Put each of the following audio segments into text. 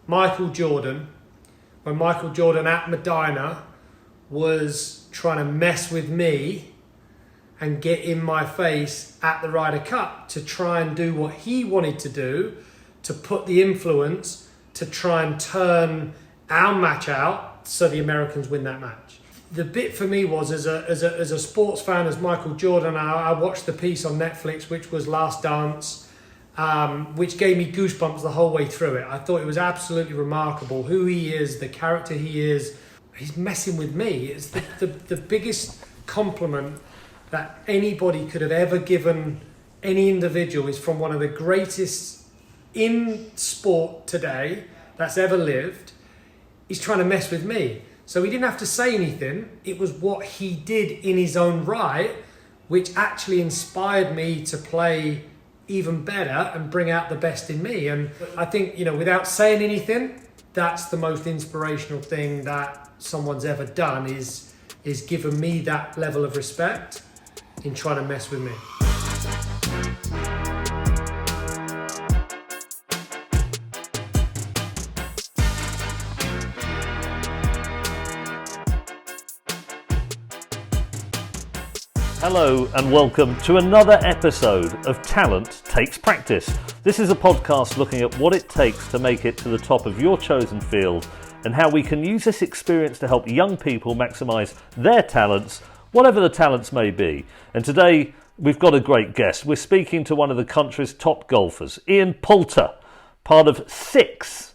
Michael Jordan, when Michael Jordan at Medina was trying to mess with me and get in my face at the Ryder Cup to try and do what he wanted to do, to put the influence to try and turn our match out so the Americans win that match. The bit for me was, as a sports fan, as Michael Jordan, I watched the piece on Netflix, which was Last Dance, which gave me goosebumps the whole way through it. I thought it was absolutely remarkable who he is, the character he is. He's messing with me. It's the biggest compliment that anybody could have ever given any individual is from one of the greatest in sport today that's ever lived. He's trying to mess with me. So he didn't have to say anything. It was what he did in his own right, which actually inspired me to play even better and bring out the best in me. And I think, without saying anything, that's the most inspirational thing that someone's ever done is given me that level of respect in trying to mess with me. Hello and welcome to another episode of Talent Takes Practice. This is a podcast looking at what it takes to make it to the top of your chosen field and how we can use this experience to help young people maximise their talents, whatever the talents may be. And today we've got a great guest. We're speaking to one of the country's top golfers, Poulter, part of six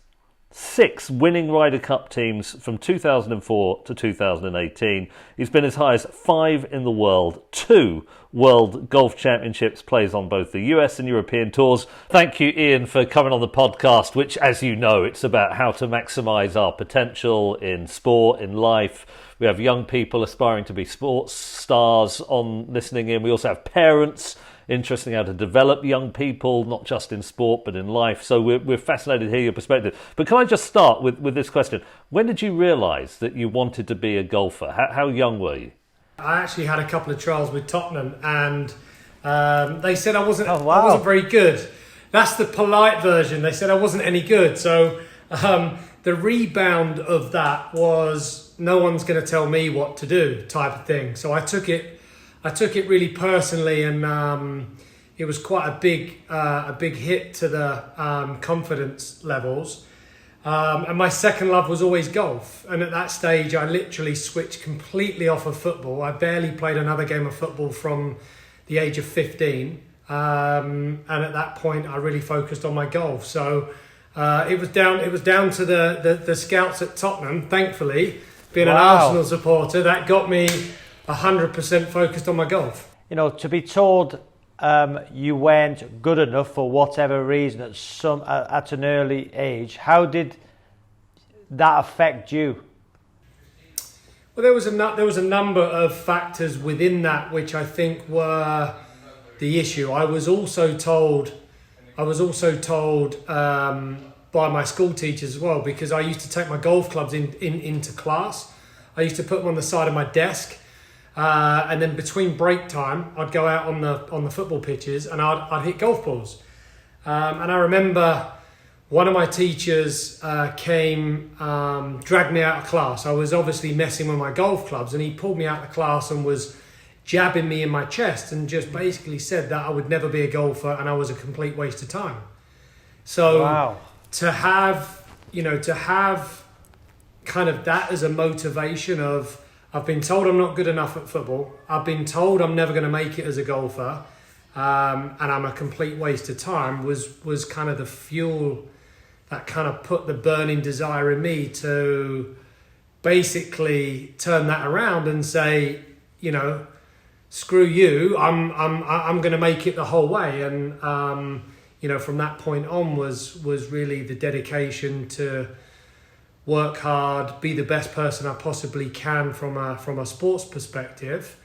winning Ryder Cup teams from 2004 to 2018. He's been as high as 5 in the world, 2 World Golf Championships, plays on both the US and European tours. Thank you, Ian, for coming on the podcast, which, as you know, it's about how to maximise our potential in sport, in life. We have young people aspiring to be sports stars on listening in. We also have parents interested in how to develop young people, not just in sport, but in life. So we're fascinated to hear your perspective. But can I just start with this question? When did you realise that you wanted to be a golfer? How young were you? I actually had a couple of trials with Tottenham, and they said I wasn't very good. That's the polite version. They said I wasn't any good. So the rebound of that was no one's going to tell me what to do type of thing. So I took it really personally, and it was quite a big hit to the confidence levels. And my second love was always golf. And at that stage, I literally switched completely off of football. I barely played another game of football from the age of 15. And at that point, I really focused on my golf. So it was down to the scouts at Tottenham, thankfully, being an Arsenal supporter, that got me 100% focused on my golf. To be told you weren't good enough for whatever reason at an early age, how did that affect you? Well, there was a number of factors within that which I think were the issue. I was also told by my school teachers as well, because I used to take my golf clubs into class. I used to put them on the side of my desk. And then between break time, I'd go out on the football pitches and I'd hit golf balls. And I remember one of my teachers came, dragged me out of class. I was obviously messing with my golf clubs, and he pulled me out of the class and was jabbing me in my chest and just basically said that I would never be a golfer and I was a complete waste of time. So to have kind of that as a motivation of, I've been told I'm not good enough at football. I've been told I'm never going to make it as a golfer, and I'm a complete waste of time. Was kind of the fuel that kind of put the burning desire in me to basically turn that around and say, screw you. I'm going to make it the whole way. And from that point on was really the dedication to work hard, be the best person I possibly can from a sports perspective,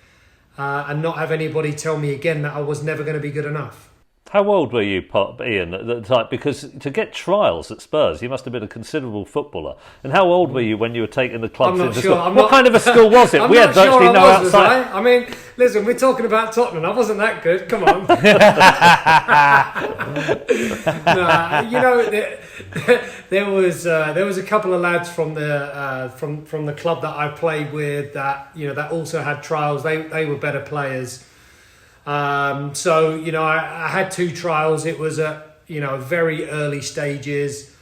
and not have anybody tell me again that I was never going to be good enough. How old were you, Ian, at the time? Because to get trials at Spurs, you must have been a considerable footballer. And how old were you when you were taking the clubs into school? What kind of a school was it? I'm We not had sure virtually I no was outside. I mean, listen, we're talking about Tottenham. I wasn't that good. Come on. There was a couple of lads from the club that I played with that also had trials. They were better players. I had 2 trials. It was at very early stages,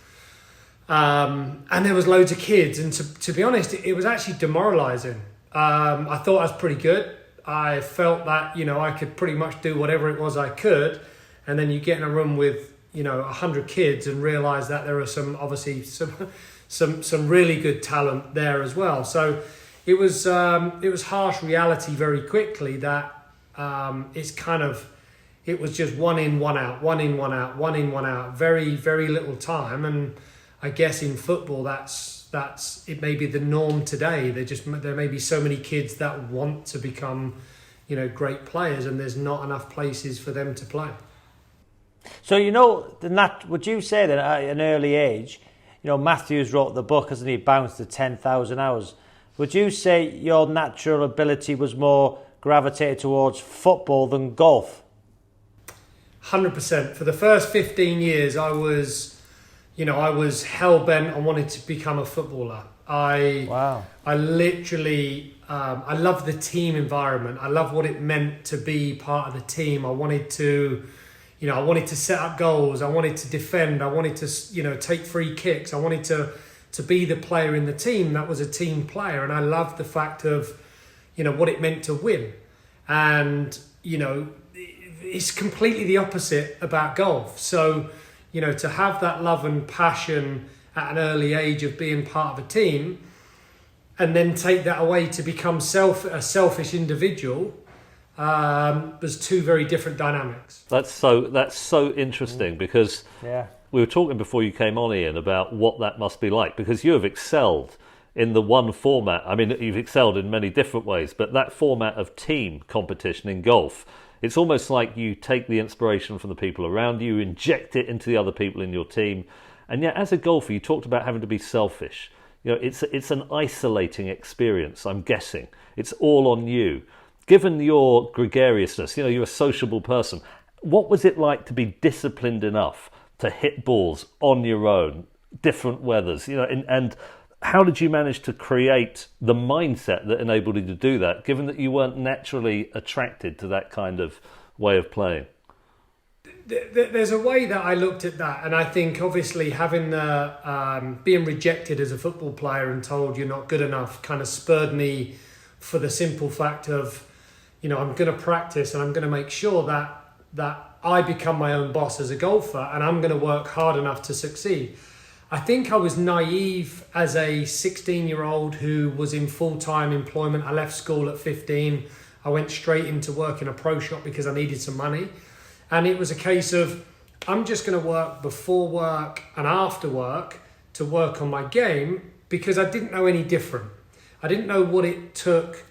and there was loads of kids. And to be honest, it was actually demoralising. I thought I was pretty good. I felt that I could pretty much do whatever it was I could, and then you get in a room with 100 kids and realise that there are some really good talent there as well. So it was harsh reality very quickly that. It was just one in, one out, one in, one out, one in, one out, very, very little time. And I guess in football, that's it may be the norm today. There may be so many kids that want to become, great players, and there's not enough places for them to play. So, would you say that at an early age, Matthews wrote the book, hasn't he, Bounce to 10,000 hours. Would you say your natural ability was more gravitated towards football than golf? 100%. For the first 15 years, I was hell-bent on wanting to become a footballer. I literally, I love the team environment. I love what it meant to be part of the team. I wanted to set up goals. I wanted to defend. I wanted to, take free kicks. I wanted to be the player in the team that was a team player. And I loved the fact of, what it meant to win. And, it's completely the opposite about golf. So, to have that love and passion at an early age of being part of a team and then take that away to become a selfish individual was 2 very different dynamics. That's so interesting because we were talking before you came on, Ian, about what that must be like, because you have excelled in the one format. I mean, you've excelled in many different ways, but that format of team competition in golf, it's almost like you take the inspiration from the people around you, inject it into the other people in your team. And yet, as a golfer, you talked about having to be selfish. It's an isolating experience, I'm guessing. It's all on you. Given your gregariousness, you're a sociable person. What was it like to be disciplined enough to hit balls on your own, different weathers, and how did you manage to create the mindset that enabled you to do that, given that you weren't naturally attracted to that kind of way of playing? There's a way that I looked at that, and I think obviously having being rejected as a football player and told you're not good enough kind of spurred me for the simple fact of, I'm going to practice and I'm going to make sure that I become my own boss as a golfer, and I'm going to work hard enough to succeed. I think I was naive as a 16-year-old who was in full-time employment. I left school at 15. I went straight into work in a pro shop because I needed some money. And it was a case of, I'm just going to work before work and after work to work on my game, because I didn't know any different. I didn't know what it took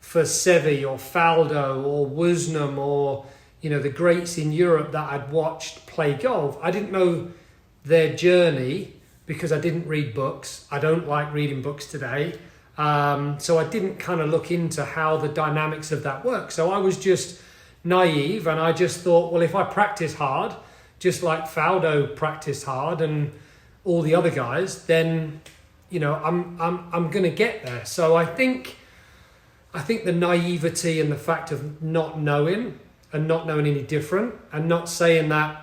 for Seve or Faldo or Woosnam or, the greats in Europe that I'd watched play golf. I didn't know their journey because I didn't read books. I don't like reading books today. So I didn't kind of look into how the dynamics of that work. So I was just naive, and I just thought, well, if I practice hard, just like Faldo practiced hard and all the other guys, then I'm going to get there. So I think the naivety and the fact of not knowing and not knowing any different, and not saying that,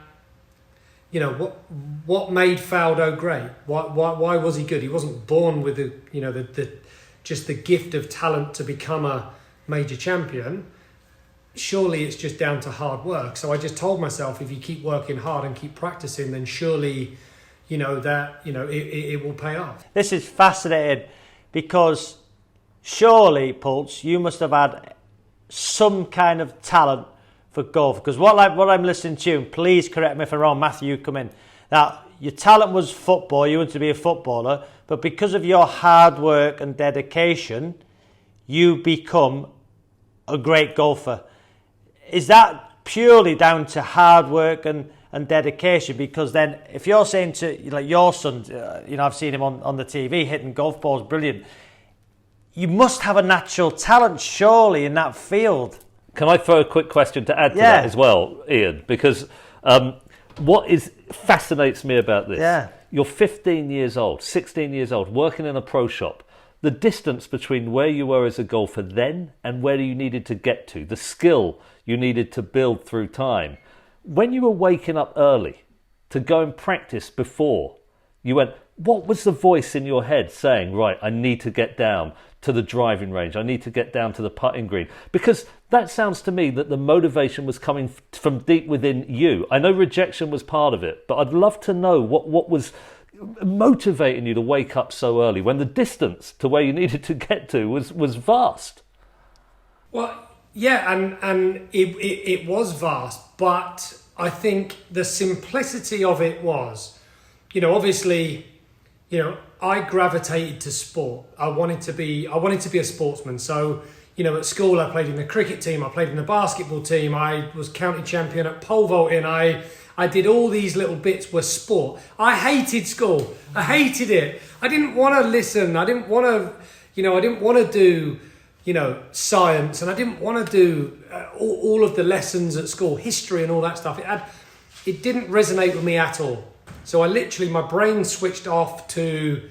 what made Faldo great? Why was he good? He wasn't born with just the gift of talent to become a major champion. Surely it's just down to hard work. So I just told myself, if you keep working hard and keep practicing, then surely, it will pay off. This is fascinating, because surely, Poulter, you must have had some kind of talent for golf. Because what I'm listening to, and please correct me if I'm wrong, Matthew, you come in. Now, your talent was football, you wanted to be a footballer, but because of your hard work and dedication, you become a great golfer. Is that purely down to hard work and dedication. Because then if you're saying to like your son, I've seen him on the TV hitting golf balls, brilliant. You must have a natural talent, surely, in that field. Can I throw a quick question to add to that as well, Ian? Because what fascinates me about this, you're 15 years old, 16 years old, working in a pro shop. The distance between where you were as a golfer then and where you needed to get to, the skill you needed to build through time. When you were waking up early to go and practice before, you went, what was the voice in your head saying, right, I need to get down to the driving range, I need to get down to the putting green? Because that sounds to me that the motivation was coming from deep within you. I know rejection was part of it, but I'd love to know what was motivating you to wake up so early when the distance to where you needed to get to was vast. Well, yeah, and it was vast, but I think the simplicity of it was, obviously, I gravitated to sport. I wanted to be a sportsman. So, at school I played in the cricket team, I played in the basketball team, I was county champion at pole vaulting, I did all these little bits were sport. I hated school. I hated it. I didn't want to listen. I didn't want to, do, science, and I didn't want to do all of the lessons at school, history and all that stuff. It didn't resonate with me at all. So my brain switched off to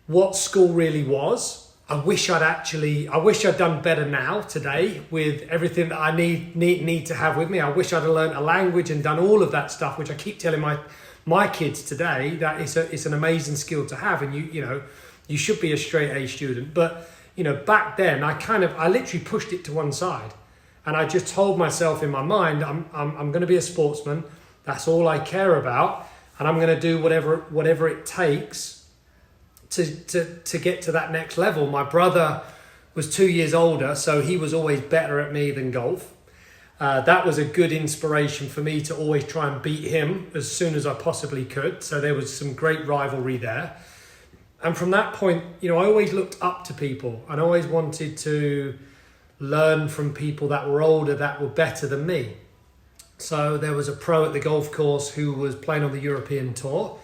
what school really was. I wish I'd done better now today with everything that I need to have with me. I wish I'd have learned a language and done all of that stuff, which I keep telling my kids today that it's an amazing skill to have, and you should be a straight A student. But back then I literally pushed it to one side, and I just told myself in my mind, I'm going to be a sportsman. That's all I care about, and I'm going to do whatever it takes to get to that next level. My brother was 2 years older, so he was always better at me than golf. That was a good inspiration for me to always try and beat him as soon as I possibly could. So there was some great rivalry there. And from that point, I always looked up to people and always wanted to learn from people that were older, that were better than me. So there was a pro at the golf course who was playing on the European tour,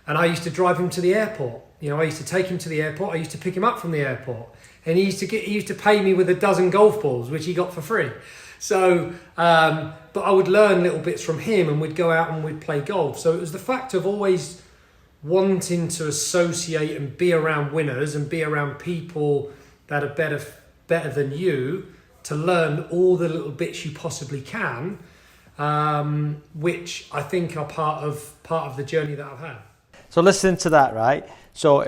and I used to drive him to the airport. I used to take him to the airport. I used to pick him up from the airport, and he used to pay me with a dozen golf balls, which he got for free. So, but I would learn little bits from him, and we'd go out and we'd play golf. So it was the fact of always wanting to associate and be around winners and be around people that are better than you, to learn all the little bits you possibly can, which I think are part of the journey that I've had. So listening to that, right? So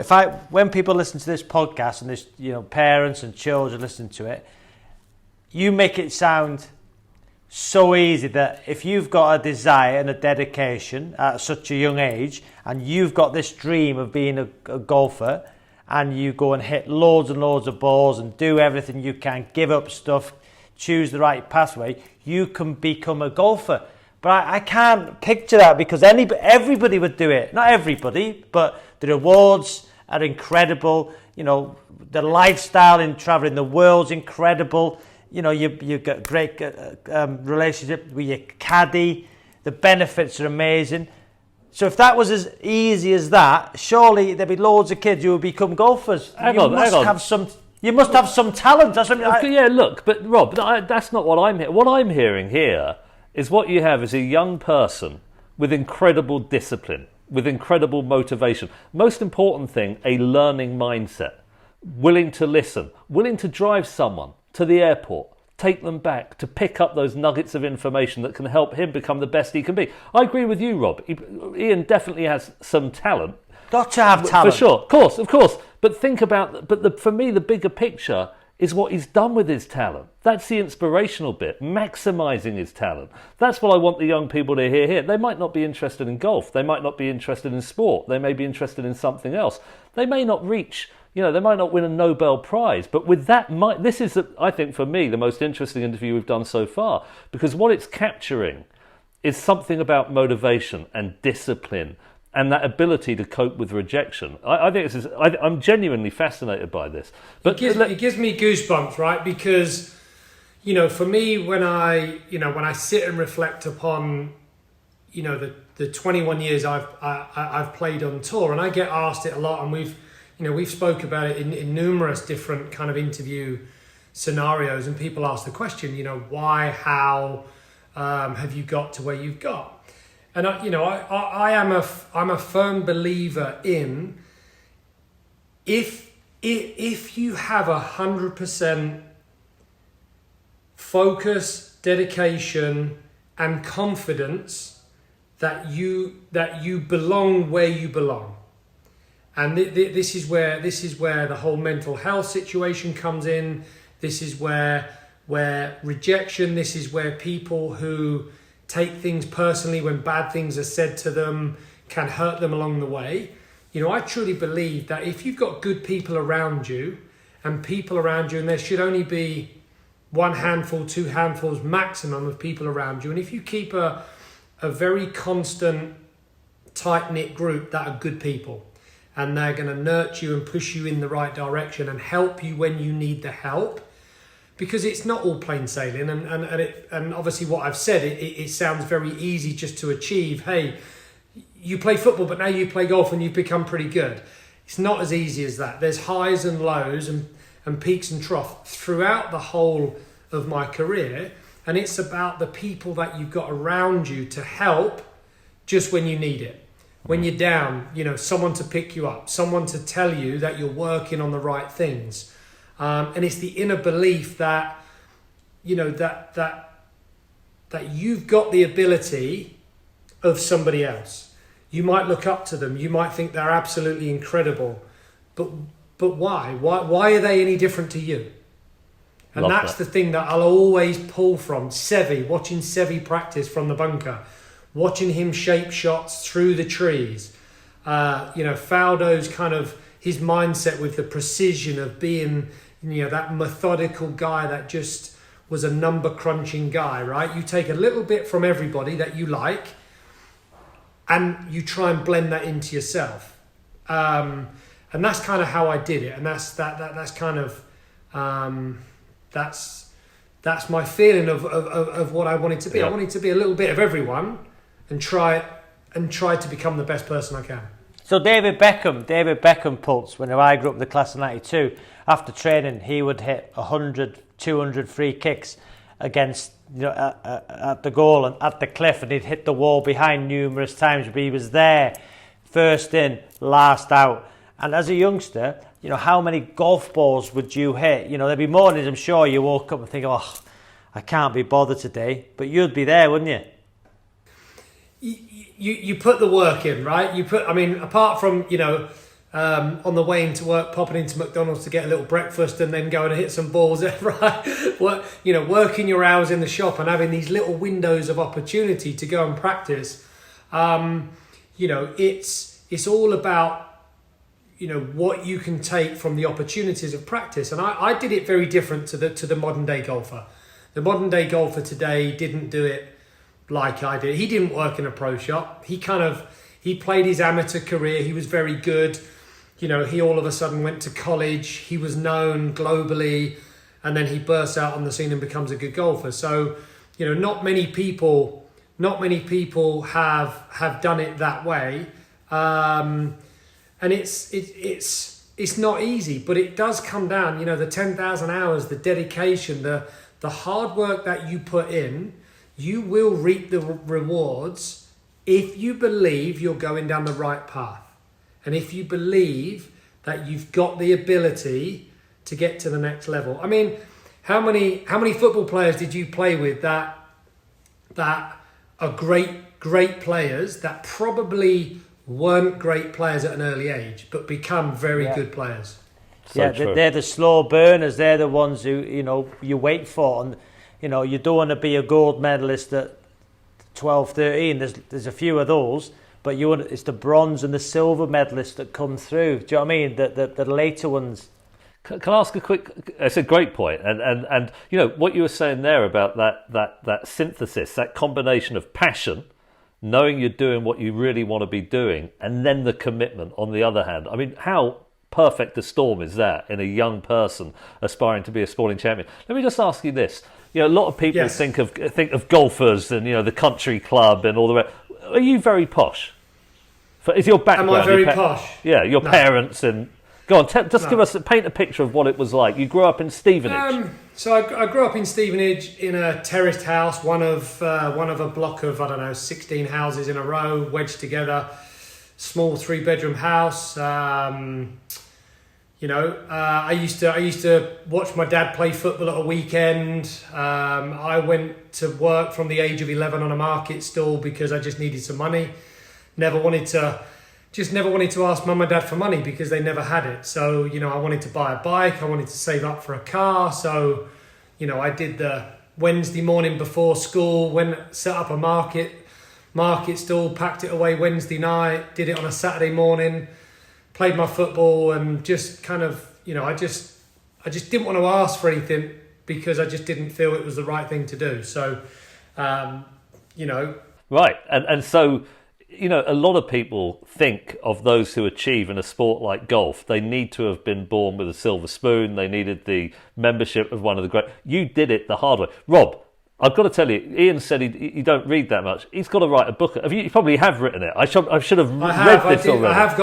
when people listen to this podcast and this, parents and children listen to it, you make it sound so easy that if you've got a desire and a dedication at such a young age, and you've got this dream of being a golfer, and you go and hit loads and loads of balls and do everything you can, give up stuff, choose the right pathway, you can become a golfer. But I can't picture that, because everybody would do it. Not everybody, but the rewards are incredible. The lifestyle in traveling the world's incredible. You got great relationship with your caddy. The benefits are amazing. So if that was as easy as that, surely there'd be loads of kids who would become golfers. You must have some talent. That's what yeah, look, but Rob, that's not what I'm hearing. What I'm hearing here is what you have is a young person with incredible discipline, with incredible motivation. Most important thing, a learning mindset. Willing to listen, willing to drive someone to the airport, take them back, to pick up those nuggets of information that can help him become the best he can be. I agree with you, Rob. Ian definitely has some talent. Got to have talent. For sure, of course. But think about, for me, the bigger picture is what he's done with his talent. That's the inspirational bit, maximising his talent. That's what I want the young people to hear here. They might not be interested in golf. They might not be interested in sport. They may be interested in something else. They may not reach, they might not win a Nobel Prize. But with that, this is, I think, for me, the most interesting interview we've done so far, because what it's capturing is something about motivation and discipline and that ability to cope with rejection. I think this is. I'm genuinely fascinated by this. But it gives me goosebumps, right? Because, for me, when I sit and reflect upon, the 21 years I've played on tour, and I get asked it a lot, and we've spoke about it in numerous different kind of interview scenarios, and people ask the question, why, how have you got to where you've got? And I'm a firm believer in if you have 100% focus, dedication, and confidence that you belong where you belong, and this is where the whole mental health situation comes in. This is where rejection. This is where people who take things personally when bad things are said to them can hurt them along the way. I truly believe that if you've got good people around you, and there should only be one handful, two handfuls maximum of people around you, and if you keep a very constant, tight-knit group that are good people, and they're going to nurture you and push you in the right direction and help you when you need the help, because it's not all plain sailing, and obviously what I've said, it sounds very easy just to achieve. Hey, you play football, but now you play golf and you've become pretty good. It's not as easy as that. There's highs and lows and peaks and troughs throughout the whole of my career, and it's about the people that you've got around you to help just when you need it. When you're down, someone to pick you up, someone to tell you that you're working on the right things. And it's the inner belief that, that you've got the ability of somebody else. You might look up to them. You might think they're absolutely incredible. But why? Why are they any different to you? And Love that's that. the thing that I'll always pull from. Watching Sevi practice from the bunker. Watching him shape shots through the trees. Faldo's kind of his mindset with the precision of being, that methodical guy that just was a number crunching guy, right? You take a little bit from everybody that you like, and you try and blend that into yourself. And that's kind of how I did it. And that's kind of, that's my feeling of what I wanted to be. Yeah. I wanted to be a little bit of everyone and try to become the best person I can. So David Beckham, Pulse, when I grew up in the class of 92, after training, he would hit 100, 200 free kicks against, at the goal and at the cliff, and he'd hit the wall behind numerous times, but he was there, first in, last out. And as a youngster, how many golf balls would you hit? There'd be mornings, I'm sure, you woke up and think, oh, I can't be bothered today, but you'd be there, wouldn't you? You put the work in, right? Apart from, on the way into work, popping into McDonald's to get a little breakfast and then going to hit some balls, right? Working your hours in the shop and having these little windows of opportunity to go and practice. It's all about, what you can take from the opportunities of practice. And I did it very different to the modern day golfer. The modern day golfer today didn't do it like I did. He didn't work in a pro shop. He played his amateur career. He was very good. He all of a sudden went to college. He was known globally, and then he bursts out on the scene and becomes a good golfer. So, not many people have done it that way. And it's not easy, but it does come down, the 10,000 hours, the dedication, the hard work that you put in. You will reap the rewards if you believe you're going down the right path. And if you believe that you've got the ability to get to the next level. I mean, how many football players did you play with that are great players that probably weren't great players at an early age, but become very good players? So they're the slow burners. They're the ones who, you wait for. And, you don't want to be a gold medalist at 12, 13. There's a few of those. But it's the bronze and the silver medalists that come through. Do you know what I mean? The later ones. Can I ask a quick? It's a great point, and what you were saying there about that synthesis, that combination of passion, knowing you're doing what you really want to be doing, and then the commitment on the other hand. I mean, how perfect a storm is that in a young person aspiring to be a sporting champion? Let me just ask you this: You know, a lot of people Yes. think of golfers and, you know, the country club and all the rest. Are you very posh? Is your background? Am I very posh? Yeah, your No. parents and go on. Paint a picture of what it was like. You grew up in Stevenage. So I grew up in Stevenage in a terraced house, one of a block of 16 houses in a row, wedged together, small 3-bedroom house. I used to watch my dad play football at a weekend. I went to work from the age of 11 on a market stall because I just needed some money. Never wanted to ask mum and dad for money because they never had it. So, I wanted to buy a bike. I wanted to save up for a car. So, I did the Wednesday morning before school, set up a market stall, packed it away Wednesday night, did it on a Saturday morning, played my football, and just kind of, I just didn't want to ask for anything because I just didn't feel it was the right thing to do. So, Right. And so, a lot of people think of those who achieve in a sport like golf, they need to have been born with a silver spoon. They needed the membership of one of the great. You did it the hard way. Rob, I've got to tell you, Ian said you don't read that much. He's got to write a book. You probably have written it. I should have read this already. I have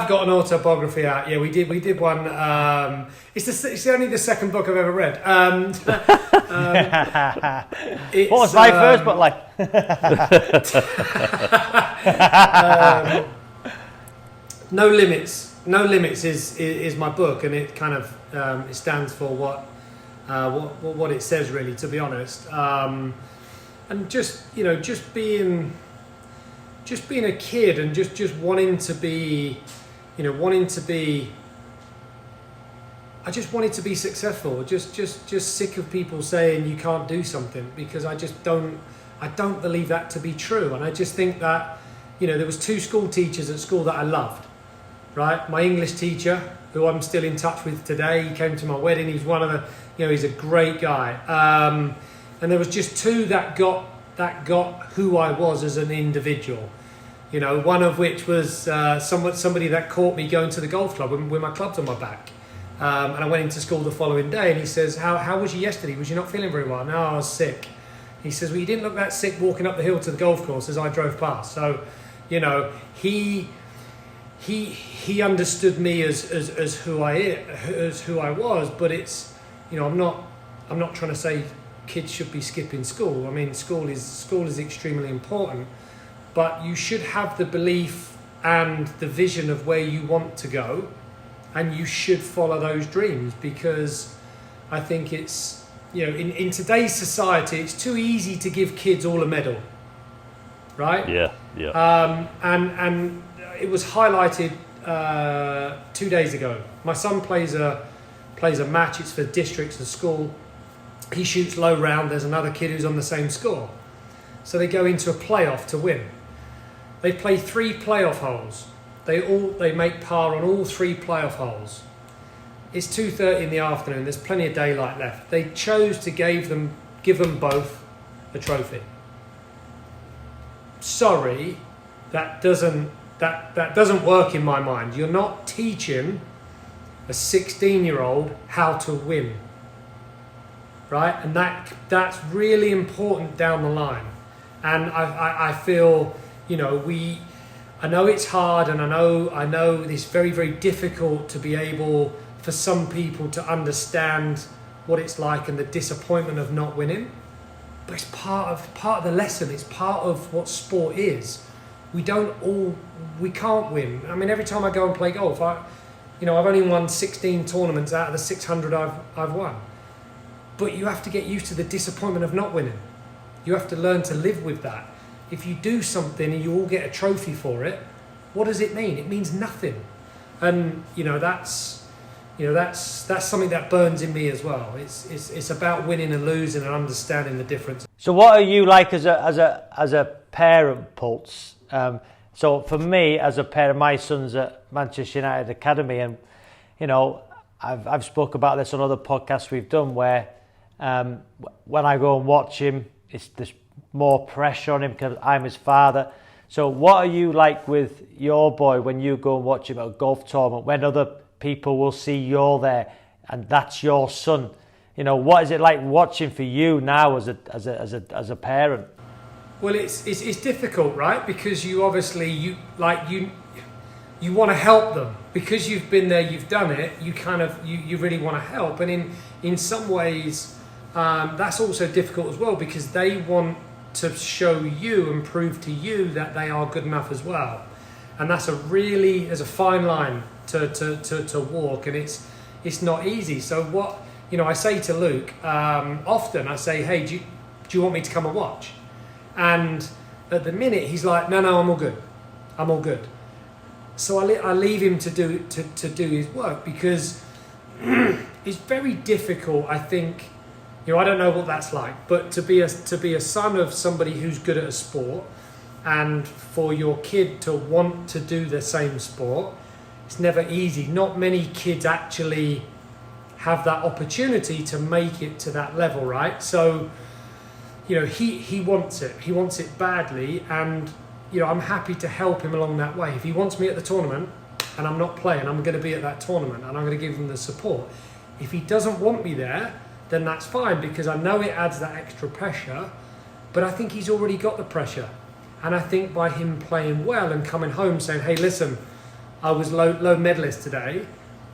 got an autobiography out. Yeah, we did one. It's only the second book I've ever read. What was my first book like? No Limits is my book, and it kind of it stands for what it says, really, to be honest. And just being a kid and just wanting to be I just wanted to be successful. Just sick of people saying you can't do something, because I don't believe that to be true. And I just think that, there was 2 school teachers at school that I loved, right? My English teacher, who I'm still in touch with today, he came to my wedding. He's one of the, he's a great guy. And there was just 2 that got who I was as an individual. One of which was somebody that caught me going to the golf club with my clubs on my back. And I went into school the following day, and he says, how was you yesterday? Was you not feeling very well? No, I was sick. He says, well, you didn't look that sick walking up the hill to the golf course as I drove past. So, he understood me as who I was. But it's, I'm not trying to say kids should be skipping school. I mean, school is extremely important, but you should have the belief and the vision of where you want to go, and you should follow those dreams, because I think it's, in today's society, it's too easy to give kids all a medal, right? Yeah. And it was highlighted 2 days ago. My son plays a match. It's for districts and school. He shoots low round. There's another kid who's on the same score, so they go into a playoff to win. They play 3 playoff holes. They make par on all 3 playoff holes. It's 2:30 in the afternoon. There's plenty of daylight left. They chose to give them both a trophy. Sorry, that doesn't work in my mind. You're not teaching a 16-year-old how to win, right? And that's really important down the line. And I feel, I know it's hard, and I know it's very, very difficult to be able, for some people, to understand what it's like and the disappointment of not winning. But it's part of the lesson. It's part of what sport is. We can't win. I mean, every time I go and play golf, I've only won 16 tournaments out of the 600 I've won. But you have to get used to the disappointment of not winning. You have to learn to live with that. If you do something and you all get a trophy for it, what does it mean? It means nothing. And that's something that burns in me as well. It's about winning and losing and understanding the difference. So what are you like as a parent, Pulse? So for me, as a parent, my son's at Manchester United Academy, and I've spoke about this on other podcasts we've done, where when I go and watch him, there's more pressure on him because I'm his father. So what are you like with your boy when you go and watch him at a golf tournament, when other people will see you're there and that's your son? You know, what is it like watching for you now as a parent? Well, it's difficult, right? Because you obviously you want to help them because you've been there, you've done it. You really want to help, and in some ways that's also difficult as well because they want to show you and prove to you that they are good enough as well, and there's a fine line to walk, and it's not easy. So what I say to Luke often, I say, hey, do you want me to come and watch? And at the minute he's like, no, I'm all good. So I leave him to do his work because it's very difficult. I think, I don't know what that's like, but to be a son of somebody who's good at a sport, and for your kid to want to do the same sport, it's never easy. Not many kids actually have that opportunity to make it to that level, right? So, he wants it. He wants it badly, and I'm happy to help him along that way. If he wants me at the tournament and I'm not playing, I'm going to be at that tournament and I'm going to give him the support. If he doesn't want me there, then that's fine because I know it adds that extra pressure, but I think he's already got the pressure. And I think by him playing well and coming home saying, hey, listen, I was low medalist today,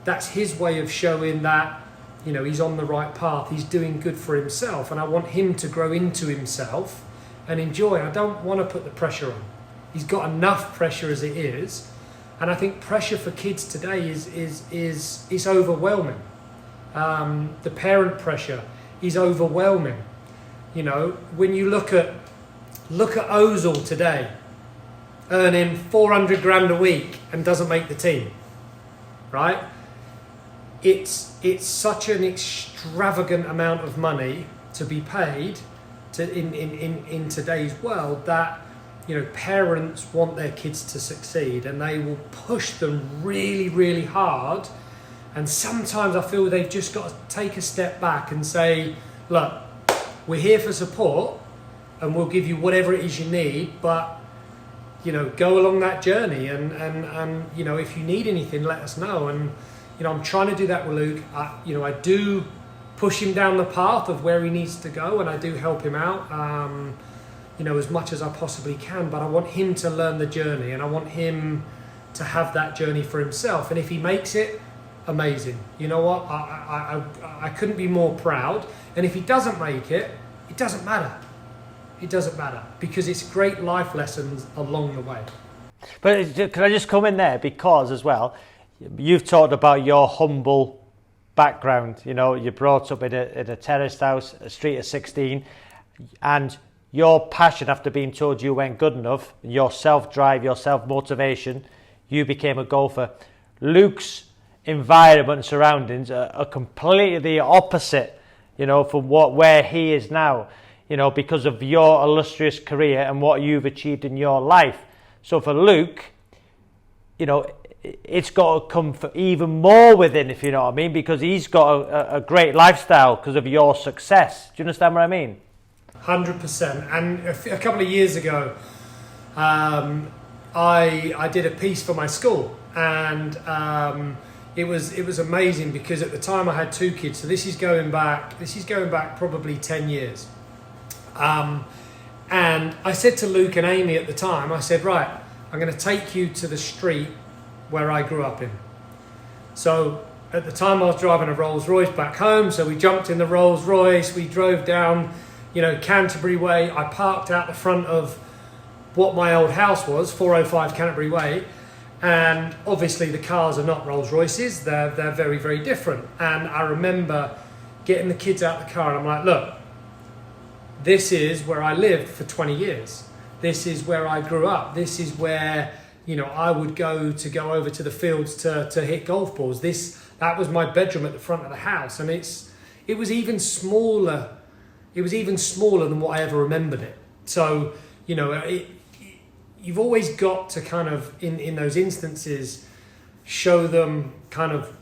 that's his way of showing that, he's on the right path, he's doing good for himself, and I want him to grow into himself and enjoy. I don't want to put the pressure on. He's got enough pressure as it is, and I think pressure for kids today is overwhelming. The parent pressure is overwhelming. When you look at Ozil today, earning 400 grand a week and doesn't make the team, right? It's such an extravagant amount of money to be paid in today's world that parents want their kids to succeed, and they will push them really, really hard. And sometimes I feel they've just got to take a step back and say, look, we're here for support and we'll give you whatever it is you need, but go along that journey, and if you need anything, let us know. And I'm trying to do that with Luke. I do push him down the path of where he needs to go, and I do help him out as much as I possibly can, but I want him to learn the journey, and I want him to have that journey for himself. And if he makes it, amazing. You know what? I couldn't be more proud. And if he doesn't make it, it doesn't matter. It doesn't matter because it's great life lessons along the way. But can I just come in there because as well, you've talked about your humble background. You're brought up in a terraced house, a street of 16, and your passion after being told you weren't good enough, your self-drive, your self-motivation, you became a golfer. Luke's environment and surroundings are completely the opposite, from where he is now, because of your illustrious career and what you've achieved in your life. So for Luke, it's got to come for even more within, if you know what I mean, because he's got a great lifestyle because of your success. Do you understand what I mean? 100%. And a couple of years ago, I did a piece for my school, and it was amazing because at the time I had 2 kids. So this is going back probably 10 years. And I said to Luke and Amy at the time, I said, right, I'm going to take you to the street where I grew up in. So at the time I was driving a Rolls Royce back home. So we jumped in the Rolls Royce, we drove down, Canterbury Way. I parked out the front of what my old house was, 405 Canterbury Way. And obviously the cars are not Rolls Royces, they're very, very different. And I remember getting the kids out the car and I'm like, look, this is where I lived for 20 years. This is where I grew up. This is where, I would go over to the fields to hit golf balls. That was my bedroom at the front of the house. And it was even smaller. It was even smaller than what I ever remembered it. So, you've always got to kind of, in those instances, show them kind of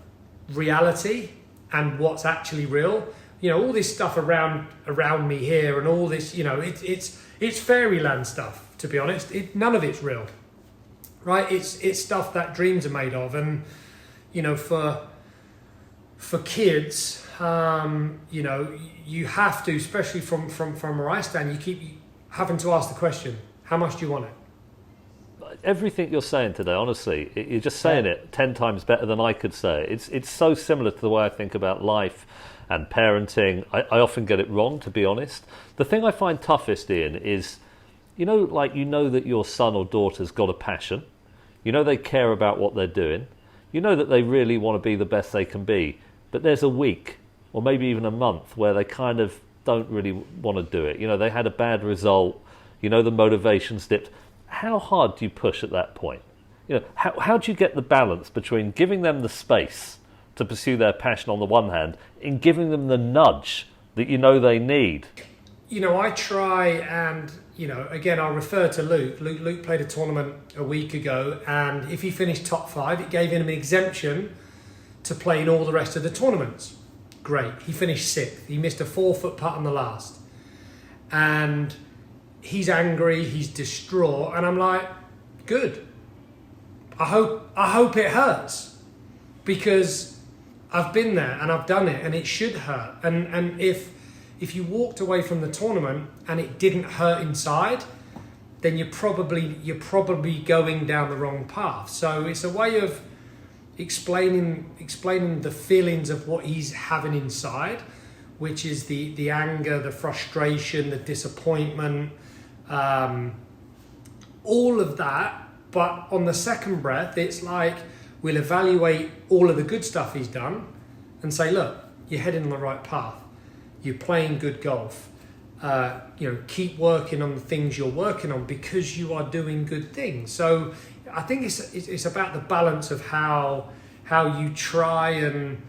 reality and what's actually real. All this stuff around me here and all this, it's fairyland stuff, to be honest. None of it's real, right? It's stuff that dreams are made of. And, for kids, you know, you have to, especially from where I stand, you keep having to ask the question, how much do you want it? Everything you're saying today, honestly, you're just saying it 10 times better than I could say it. It's so similar to the way I think about life and parenting. I often get it wrong, to be honest. The thing I find toughest, Ian, is, you know that your son or daughter's got a passion. You know they care about what they're doing. You know that they really want to be the best they can be. But there's a week, or maybe even a month, where they kind of don't really want to do it. You know, they had a bad result. You know, the motivation's dipped. How hard do you push at that point? You know, how do you get the balance between giving them the space to pursue their passion on the one hand and giving them the nudge that you know they need? You know, I try and, you know, again, I'll refer to Luke. Luke played a tournament a week ago, and if he finished top 5, it gave him an exemption to play in all the rest of the tournaments. Great. He finished 6th. He missed a 4-foot putt on the last. And he's angry, he's distraught, and I'm like, good. I hope it hurts, because I've been there and I've done it, and it should hurt. And if you walked away from the tournament and it didn't hurt inside, then you're probably going down the wrong path. So it's a way of explaining the feelings of what he's having inside, which is the anger, the frustration, the disappointment, all of that. But on the second breath, it's like we'll evaluate all of the good stuff he's done and say, look, you're heading on the right path. You're playing good golf. You know, keep working on the things you're working on, because you are doing good things. So I think it's about the balance of how you try and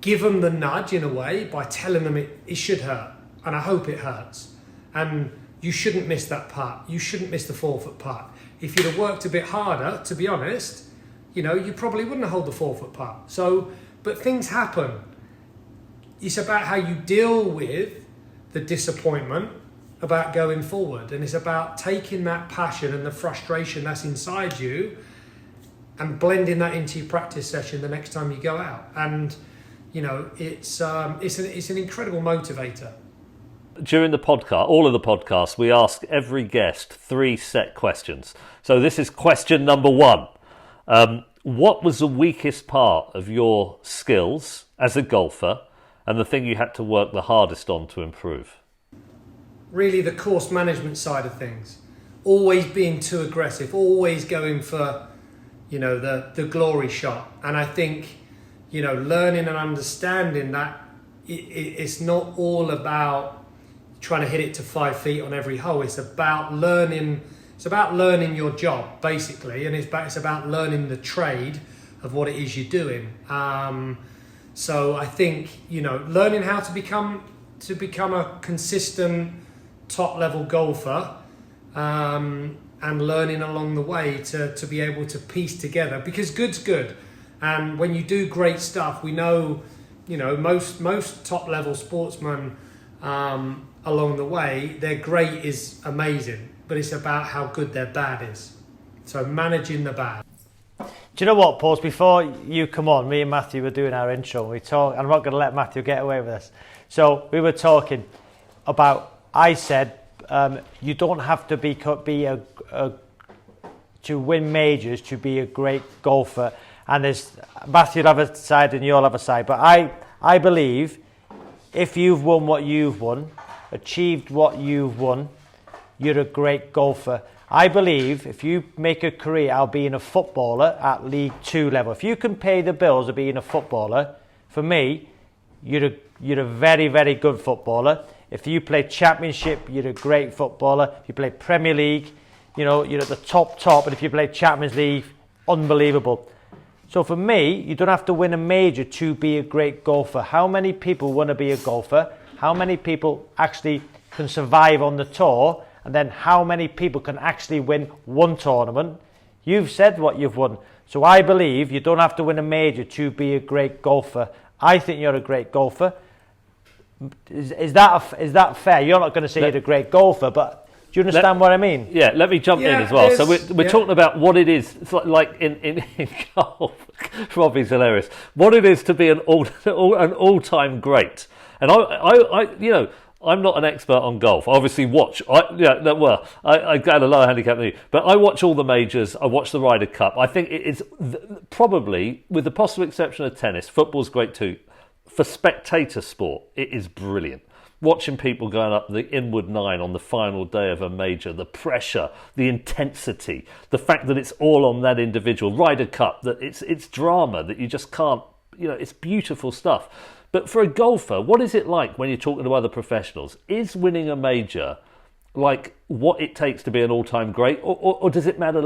give them the nudge in a way by telling them it should hurt, and I hope it hurts. And you shouldn't miss that putt. You shouldn't miss the 4-foot putt. If you'd have worked a bit harder, to be honest, you know, you probably wouldn't have held the 4-foot putt. So, but things happen. It's about how you deal with the disappointment about going forward. And it's about taking that passion and the frustration that's inside you and blending that into your practice session the next time you go out. And, you know, it's an incredible motivator. During the podcast, all of the podcasts, we ask every guest 3 set questions. So this is question number 1. What was the weakest part of your skills as a golfer, and the thing you had to work the hardest on to improve? Really the course management side of things. Always being too aggressive, always going for, you know, the glory shot. And I think, you know, learning and understanding that it's not all about trying to hit it to 5 feet on every hole. It's about learning. It's about learning your job, basically, and it's about learning the trade of what it is you're doing. So I think, you know, learning how to become a consistent top level golfer, and learning along the way to be able to piece together, because good's good. And when you do great stuff, we know, you know, most top level sportsmen, along the way, their great is amazing, but it's about how good their bad is. So managing the bad. Do you know what, Paul? Before you come on, me and Matthew were doing our intro. I'm not going to let Matthew get away with this. So we were talking about. I said you don't have to to win majors to be a great golfer. And there's Matthew'll have a side and you'll have a side. But I believe if you've won what you've won, achieved what you've won, you're a great golfer. I believe if you make a career out of being a footballer at League 2 level, if you can pay the bills of being a footballer, for me, you're a very, very good footballer. If you play Championship, you're a great footballer. If you play Premier League, you know, you're at the top. And if you play Champions League, unbelievable. So for me, you don't have to win a major to be a great golfer. How many people want to be a golfer? How many people actually can survive on the tour? And then how many people can actually win one tournament? You've said what you've won. So I believe you don't have to win a major to be a great golfer. I think you're a great golfer. Is that fair? You're not going to say you're a great golfer, but do you understand what I mean? Yeah, let me jump in as well. So we're talking about what it is. It's like in golf. Robbie's hilarious. What it is to be an all-time great. And I'm not an expert on golf. I obviously watch. I got a lower handicap than you, but I watch all the majors. I watch the Ryder Cup. I think it is probably, with the possible exception of tennis, football's great too. For spectator sport, it is brilliant. Watching people going up the inward nine on the final day of a major, the pressure, the intensity, the fact that it's all on that individual Ryder Cup, that it's drama that you just can't. It's beautiful stuff. But for a golfer, what is it like when you're talking to other professionals? Is winning a major like what it takes to be an all-time great, or does it matter?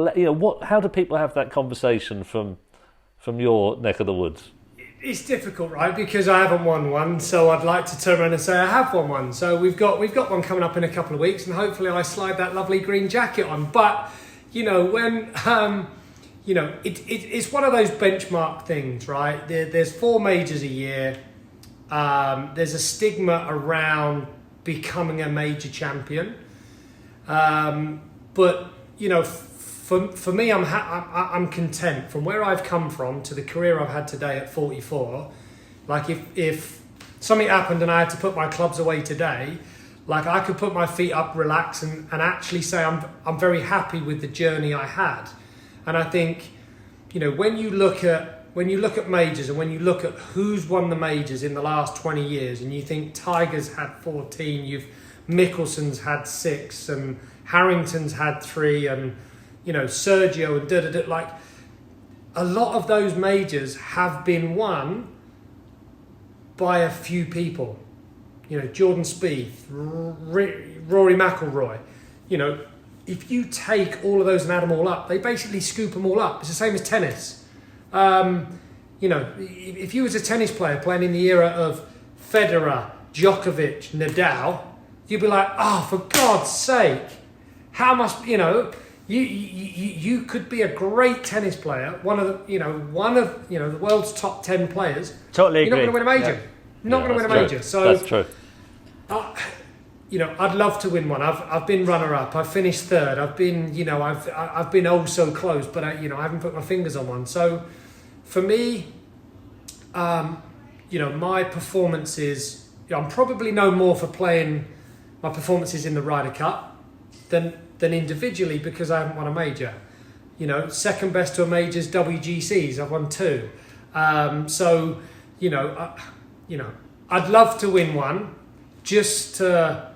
How do people have that conversation from your neck of the woods? It's difficult, right? Because I haven't won one, so I'd like to turn around and say I have won one. So we've got one coming up in a couple of weeks, and hopefully I slide that lovely green jacket on. But when it's one of those benchmark things, right? There's 4 majors a year. There's a stigma around becoming a major champion, but for me, I'm content from where I've come from to the career I've had today at 44. Like if something happened and I had to put my clubs away today, like I could put my feet up, relax, and actually say I'm very happy with the journey I had. And I think when you look at majors and when you look at who's won the majors in the last 20 years, and you think Tiger's had 14, Mickelson's had 6, and Harrington's had 3, and Sergio and like a lot of those majors have been won by a few people. Jordan Spieth, Rory McIlroy. If you take all of those and add them all up, they basically scoop them all up. It's the same as tennis. If you was a tennis player playing in the era of Federer, Djokovic, Nadal, you'd be like, oh, for God's sake, how must you could be a great tennis player, one of the world's top 10 players. Totally agree. You're not going to win a major. Yeah. You're not going to win a major. So that's true. I'd love to win one. I've been runner-up. I've finished 3rd. I've been, I've been oh so close, but I haven't put my fingers on one. So, for me, my performances. I'm probably no more for playing my performances in the Ryder Cup than individually because I haven't won a major. Second best to a major's WGCs. I've won 2. I'd love to win one, just to.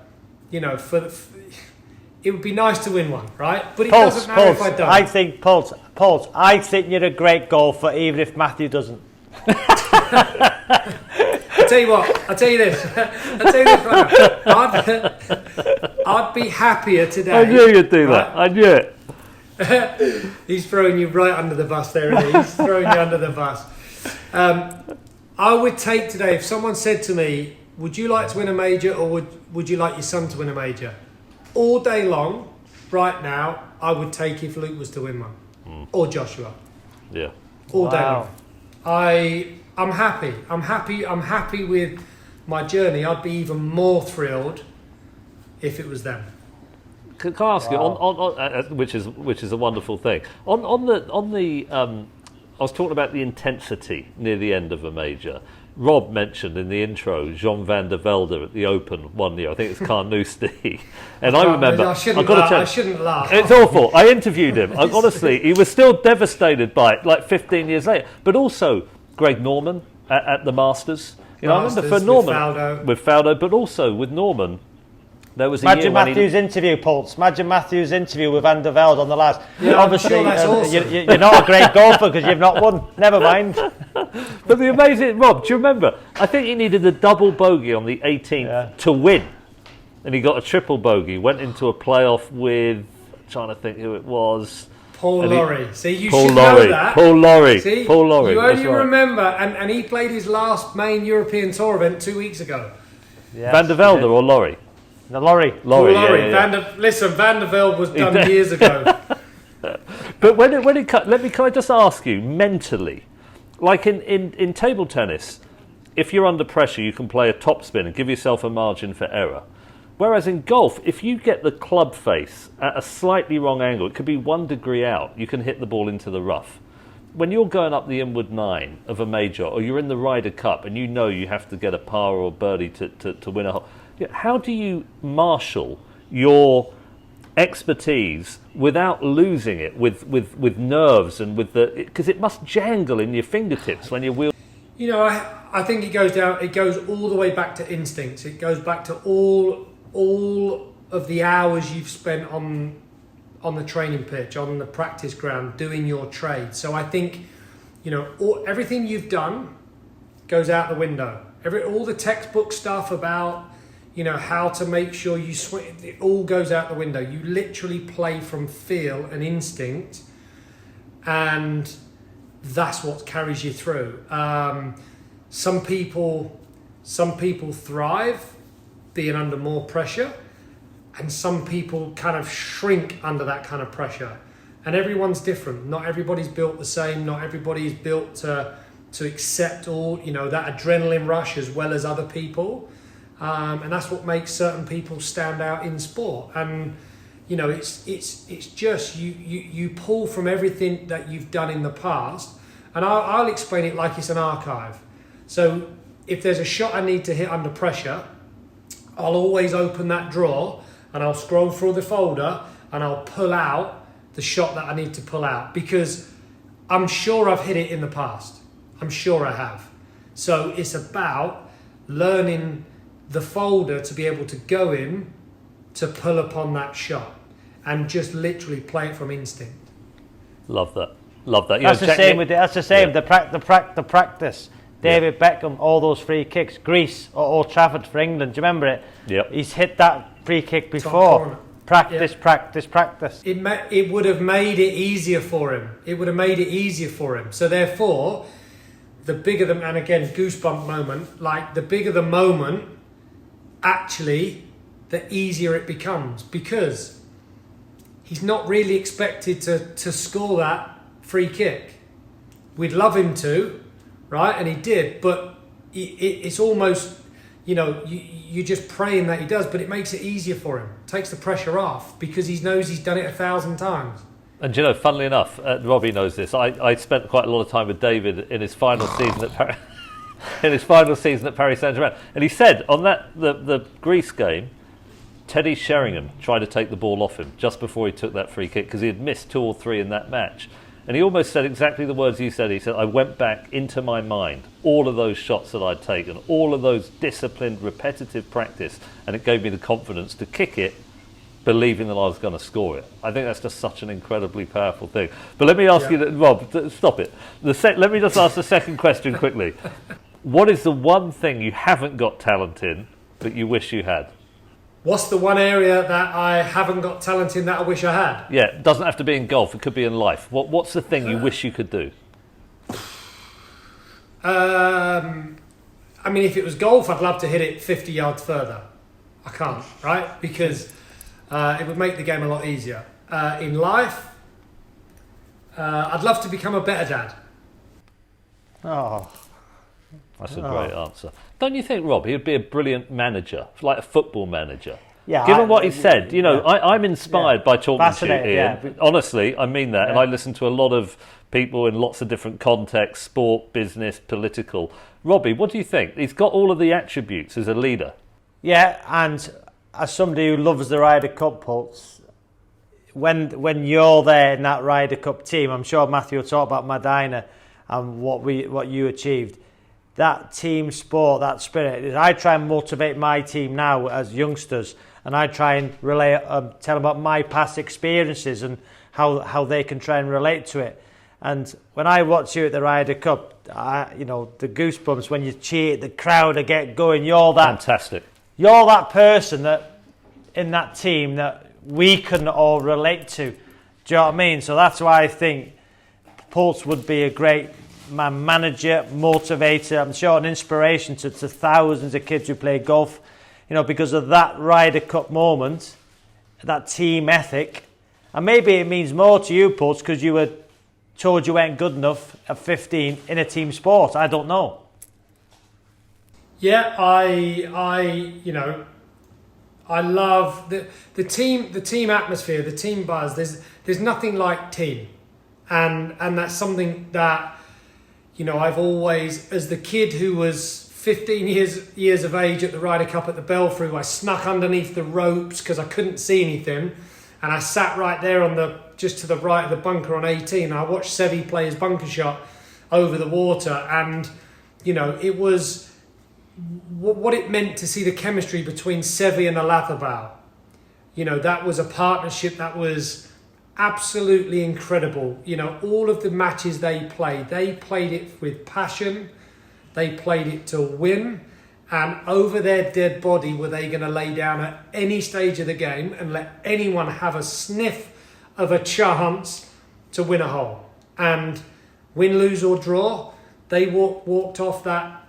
It would be nice to win one, right? But it doesn't matter if I don't. I think you're a great golfer, even if Matthew doesn't. I'll tell you this. I'd be happier today. I knew you'd do that. I knew it. He's throwing you right under the bus there, isn't he? He's throwing you under the bus. I would take today, if someone said to me, would you like to win a major, or would you like your son to win a major? All day long, right now, I would take if Luke was to win one. Or Joshua. Yeah. All day long. I'm happy. I'm happy with my journey. I'd be even more thrilled if it was them. Can I ask you, which is a wonderful thing. On the I was talking about the intensity near the end of a major. Rob mentioned in the intro Jean van der Velde at the Open one year. I think it's Carnoustie. And I remember... I shouldn't laugh. It's awful. I interviewed him. Honestly, he was still devastated by it, like 15 years later. But also Greg Norman at the Masters. I remember for Norman... With Faldo. But also with Norman... There was Imagine Matthew's interview, Poulter. Imagine Matthew's interview with Van der Velde on the last. Yeah, obviously, sure that's awesome. You're not a great golfer because you've not won. Never mind. But the amazing, Rob, do you remember? I think he needed a double bogey on the 18th to win, and he got a triple bogey. Went into a playoff with, trying to think who it was. Paul Lawrie. See, you should know that. Paul Lawrie. See, Paul Lawrie. You only remember, and he played his last main European Tour event 2 weeks ago. Yes, Van der Velde or Lawrie? No, Lawrie. Lawrie. Yeah. Listen, Van der Velde was done years ago. But can I just ask you, mentally, like in table tennis, if you're under pressure, you can play a topspin and give yourself a margin for error. Whereas in golf, if you get the club face at a slightly wrong angle, it could be 1 degree out, you can hit the ball into the rough. when you're going up the inward 9 of a major, or you're in the Ryder Cup and you know you have to get a par or a birdie to win a hole, how do you marshal your expertise without losing it with nerves and because it must jangle in your fingertips when you're wheeling? You know, I think it goes all the way back to instincts. It goes back to all of the hours you've spent on the training pitch, on the practice ground, doing your trade. So I think, you know, everything you've done goes out the window. All the textbook stuff about, you know, how to make sure you swing, it all goes out the window. You literally play from feel and instinct, and that's what carries you through. Some people thrive being under more pressure, and some people kind of shrink under that kind of pressure. And everyone's different. Not everybody's built the same. Not everybody's built to accept all, you know, that adrenaline rush as well as other people. And that's what makes certain people stand out in sport. And you know, it's just you pull from everything that you've done in the past. And I'll explain it like it's an archive. So if there's a shot I need to hit under pressure, I'll always open that drawer and I'll scroll through the folder and I'll pull out the shot that I need to pull out, because I'm sure I've hit it in the past. I'm sure I have. So it's about learning the folder to be able to go in to pull upon that shot and just literally play it from instinct. Love that. Love that. That's the same with the practice. David Beckham, all those free kicks. Greece or Old Trafford for England. Do you remember it? Yep. He's hit that free kick before. Practice. It would have made it easier for him. So therefore, the bigger the, and again, goosebump moment, like the bigger the moment, actually, the easier it becomes, because he's not really expected to score that free kick. We'd love him to, right? And he did, but it's almost, you know, you're just praying that he does, but it makes it easier for him. Takes the pressure off because he knows he's done it 1,000 times. And you know, funnily enough, Robbie knows this. I spent quite a lot of time with David in his final season at Paris Saint-Germain, and he said on the Greece game, Teddy Sheringham tried to take the ball off him just before he took that free kick because he had missed 2 or 3 in that match. And he almost said exactly the words you said. He said, I went back into my mind, all of those shots that I'd taken, all of those disciplined, repetitive practice, and it gave me the confidence to kick it, believing that I was going to score it. I think that's just such an incredibly powerful thing. But let me ask you, Rob, stop it. Let me just ask the second question quickly. What is the one thing you haven't got talent in that you wish you had? What's the one area that I haven't got talent in that I wish I had? Yeah, it doesn't have to be in golf. It could be in life. What's the thing you wish you could do? I mean, if it was golf, I'd love to hit it 50 yards further. I can't, right? Because it would make the game a lot easier. In life, I'd love to become a better dad. Oh, that's a great answer. Don't you think, Rob, he'd be a brilliant manager, like a football manager? Yeah. Given what he said, you know, I'm inspired by talking to you, Ian. Yeah. Honestly, I mean that. Yeah. And I listen to a lot of people in lots of different contexts, sport, business, political. Robbie, what do you think? He's got all of the attributes as a leader. Yeah, and as somebody who loves the Ryder Cup, Poulter, when you're there in that Ryder Cup team, I'm sure Matthew will talk about Medina and what you achieved. That team sport, that spirit. I try and motivate my team now as youngsters, and I try and tell them about my past experiences and how they can try and relate to it. And when I watch you at the Ryder Cup, you know, the goosebumps when you cheer, the crowd get going. You're that fantastic. You're that person that in that team that we can all relate to. Do you know what I mean? So that's why I think Poulter would be a great manager, motivator. I'm sure an inspiration to thousands of kids who play golf. You know, because of that Ryder Cup moment, that team ethic, and maybe it means more to you, Poulter, because you were told you weren't good enough at 15 in a team sport. I don't know. Yeah, you know, I love the team atmosphere, the team buzz. There's nothing like team. and that's something that, you know, I've always, as the kid who was 15 years of age at the Ryder Cup at the Belfry, I snuck underneath the ropes because I couldn't see anything, and I sat right there on just to the right of the bunker on 18. I watched Seve play his bunker shot over the water, and you know, it was what it meant to see the chemistry between Seve and Alathabal. You know, that was a partnership that was absolutely incredible. You know, all of the matches they played it with passion. They played it to win, and over their dead body were they going to lay down at any stage of the game and let anyone have a sniff of a chance to win a hole. And win, lose or draw, they walked off that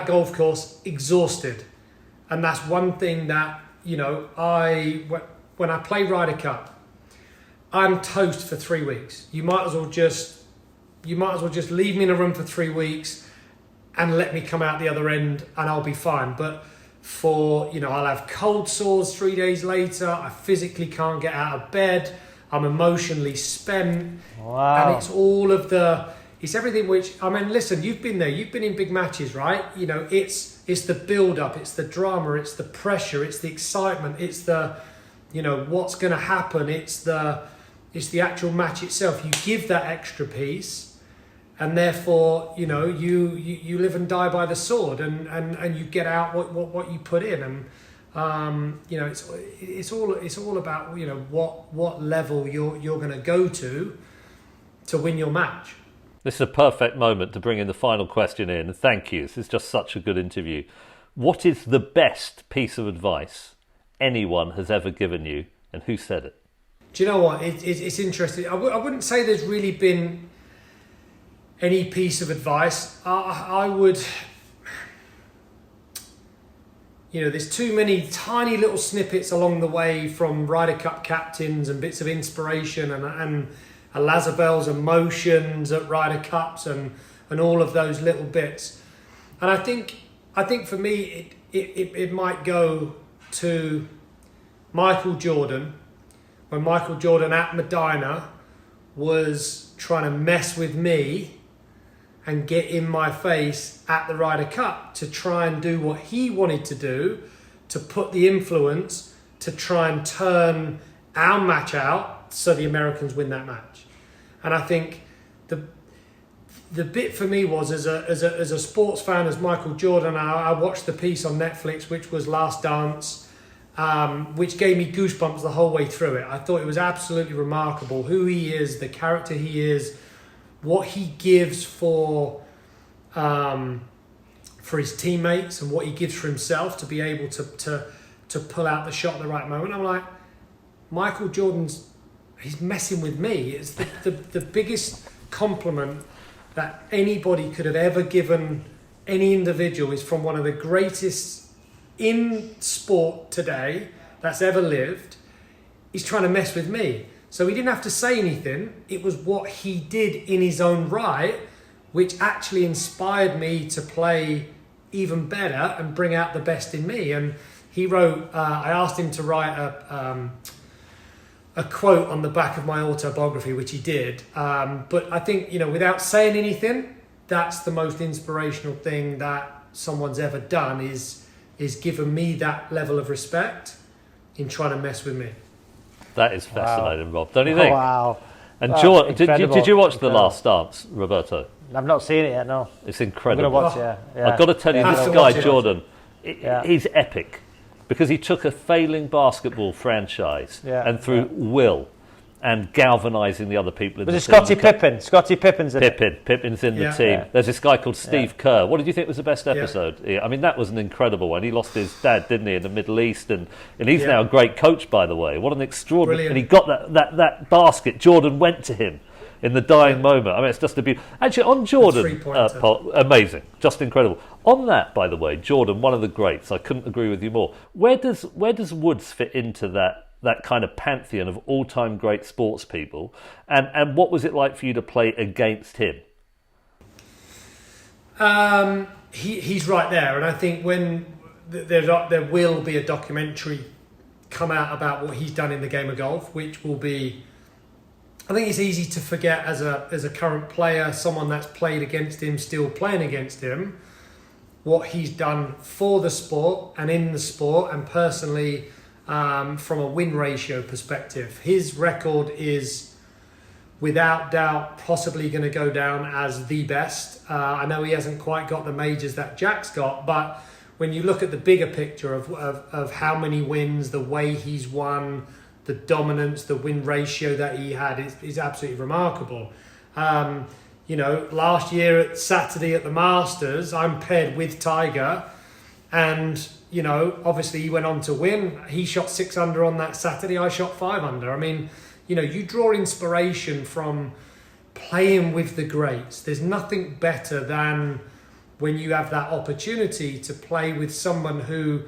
golf course exhausted. And that's one thing that, you know, when I play Ryder Cup, I'm toast for 3 weeks. You might as well just leave me in a room for 3 weeks and let me come out the other end and I'll be fine. But I'll have cold sores 3 days later. I physically can't get out of bed. I'm emotionally spent. Wow. And it's everything which, I mean, listen, you've been there. You've been in big matches, right? You know, it's the build-up, it's the drama, it's the pressure, it's the excitement, it's the, you know, what's going to happen. It's the actual match itself. You give that extra piece, and therefore, you know, you live and die by the sword, and you get out what you put in, and you know, it's all about, you know, what level you're going to go to win your match. This is a perfect moment to bring in the final question in. Thank you. This is just such a good interview. What is the best piece of advice anyone has ever given you, and who said it? Do you know what? It's interesting. I wouldn't say there's really been any piece of advice. I would, you know, there's too many tiny little snippets along the way from Ryder Cup captains and bits of inspiration and Lazabel's emotions at Ryder Cups and all of those little bits. And I think for me it might go to Michael Jordan, when Michael Jordan at Medina was trying to mess with me and get in my face at the Ryder Cup to try and do what he wanted to do, to put the influence to try and turn our match out so the Americans win that match. And I think the bit for me was, as a sports fan, as Michael Jordan, I watched the piece on Netflix, which was Last Dance, which gave me goosebumps the whole way through it. I thought it was absolutely remarkable who he is, the character he is, what he gives for his teammates and what he gives for himself to be able to pull out the shot at the right moment. I'm like, Michael Jordan's, he's messing with me. It's the biggest compliment that anybody could have ever given any individual is from one of the greatest in sport today that's ever lived. He's trying to mess with me. So he didn't have to say anything. It was what he did in his own right, which actually inspired me to play even better and bring out the best in me. And he wrote, I asked him to write a quote on the back of my autobiography, which he did. But I think, you know, without saying anything, that's the most inspirational thing that someone's ever done is given me that level of respect in trying to mess with me. That is fascinating, wow. Rob. Don't you think? Wow. And Jordan, did you watch The Last Dance, Roberto? I've not seen it yet, no. It's incredible. I'm going to watch it, yeah. I've got to tell you, this guy, Jordan, he's epic. Because he took a failing basketball franchise and through will and galvanising the other people in the team. Was it Scottie Pippen? Scottie Pippen's in it. Pippin's in the team. There's this guy called Steve Kerr. What did you think was the best episode? Yeah. I mean, that was an incredible one. He lost his dad, didn't he, in the Middle East, and he's now a great coach, by the way. What an extraordinary... Brilliant. And he got that basket. Jordan went to him in the dying moment. I mean, it's just a beautiful... Actually, on Jordan, amazing, just incredible. On that, by the way, Jordan, one of the greats. I couldn't agree with you more. Where does Woods fit into that kind of pantheon of all-time great sports people, and what was it like for you to play against him? He's right there, and I think when there will be a documentary come out about what he's done in the game of golf, which will be I think it's easy to forget as a current player, someone that's played against him, still playing against him, what he's done for the sport and in the sport, and personally from a win ratio perspective. His record is without doubt possibly going to go down as the best. I know he hasn't quite got the majors that Jack's got, but when you look at the bigger picture of how many wins, the way he's won, the dominance, the win ratio that he had is absolutely remarkable. Last year at Saturday at the Masters, I'm paired with Tiger, and obviously he went on to win. He shot 6 under on that Saturday. I shot 5 under. I mean, you draw inspiration from playing with the greats. There's nothing better than when you have that opportunity to play with someone who,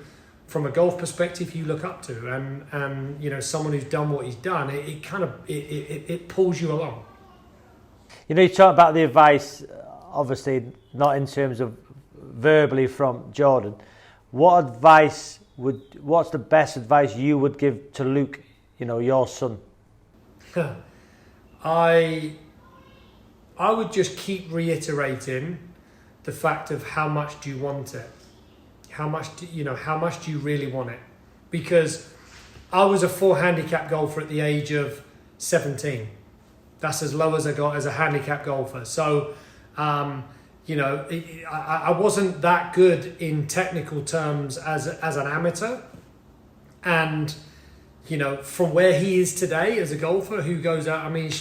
from a golf perspective, you look up to, and someone who's done what he's done. It pulls you along. You talk about the advice, obviously not in terms of verbally from Jordan. What's the best advice you would give to Luke, your son? I would just keep reiterating the fact of how much do you want it? How much do you really want it? Because I was a 4 handicap golfer at the age of 17. That's as low as I got as a handicap golfer. So, I wasn't that good in technical terms as an amateur. And, from where he is today as a golfer who goes out, I mean,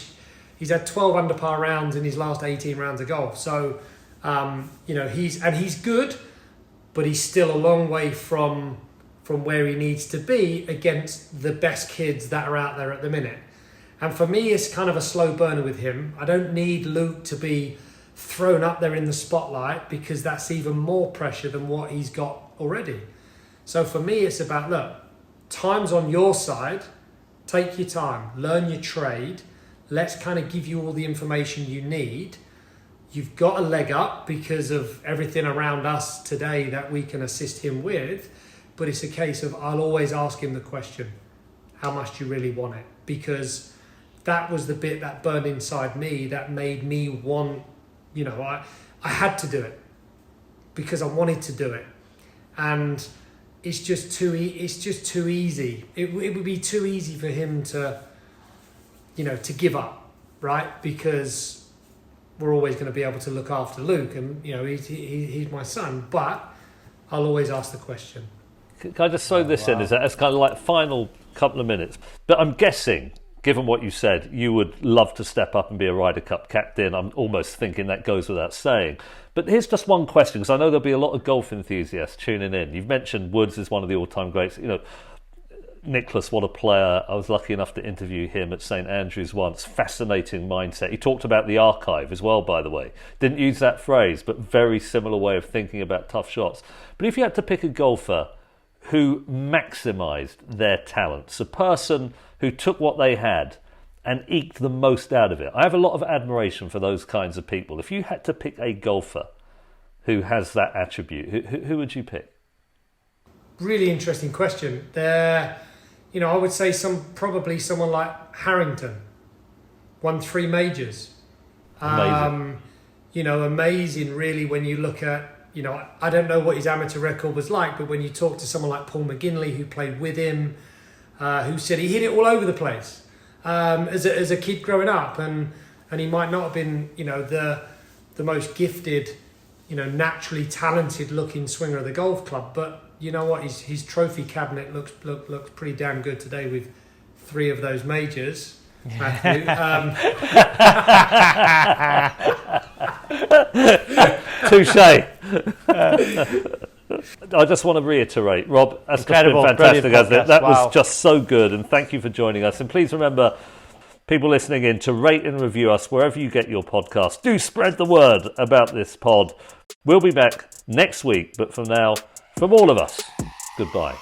he's had 12 under par rounds in his last 18 rounds of golf. So, he's good, but he's still a long way from where he needs to be against the best kids that are out there at the minute. And for me, it's kind of a slow burner with him. I don't need Luke to be thrown up there in the spotlight, because that's even more pressure than what he's got already. So for me, it's about, look, time's on your side. Take your time, learn your trade. Let's kind of give you all the information you need. You've got a leg up because of everything around us today that we can assist him with. But it's a case of, I'll always ask him the question, how much do you really want it? Because that was the bit that burned inside me, that made me want, I had to do it because I wanted to do it. And it's just too easy. It would be too easy for him to give up, right? Because we're always going to be able to look after Luke, and he's my son. But I'll always ask the question. Can I just throw this in? Is that as kind of like final couple of minutes? But I'm guessing, given what you said, you would love to step up and be a Ryder Cup captain. I'm almost thinking that goes without saying. But here's just one question, because I know there'll be a lot of golf enthusiasts tuning in. You've mentioned Woods is one of the all-time greats. Nicholas, what a player. I was lucky enough to interview him at St Andrews once. Fascinating mindset. He talked about the archive as well, by the way. Didn't use that phrase, but very similar way of thinking about tough shots. But if you had to pick a golfer who maximised their talents, a person who took what they had and eked the most out of it. I have a lot of admiration for those kinds of people. If you had to pick a golfer who has that attribute, who would you pick? Really interesting question. I would say probably someone like Harrington, won 3 majors. Amazing. Amazing really when you look at, I don't know what his amateur record was like, but when you talk to someone like Paul McGinley, who played with him, who said he hit it all over the place as a kid growing up, and he might not have been, the most gifted, naturally talented looking swinger of the golf club, but you know what, his trophy cabinet looks pretty damn good today with 3 of those majors. Matthew. Touche. I just want to reiterate, Rob, that's just been fantastic, hasn't it? That was just so good, and thank you for joining us. And please remember, people listening in, to rate and review us wherever you get your podcast. Do spread the word about this pod. We'll be back next week, but for now, from all of us, goodbye.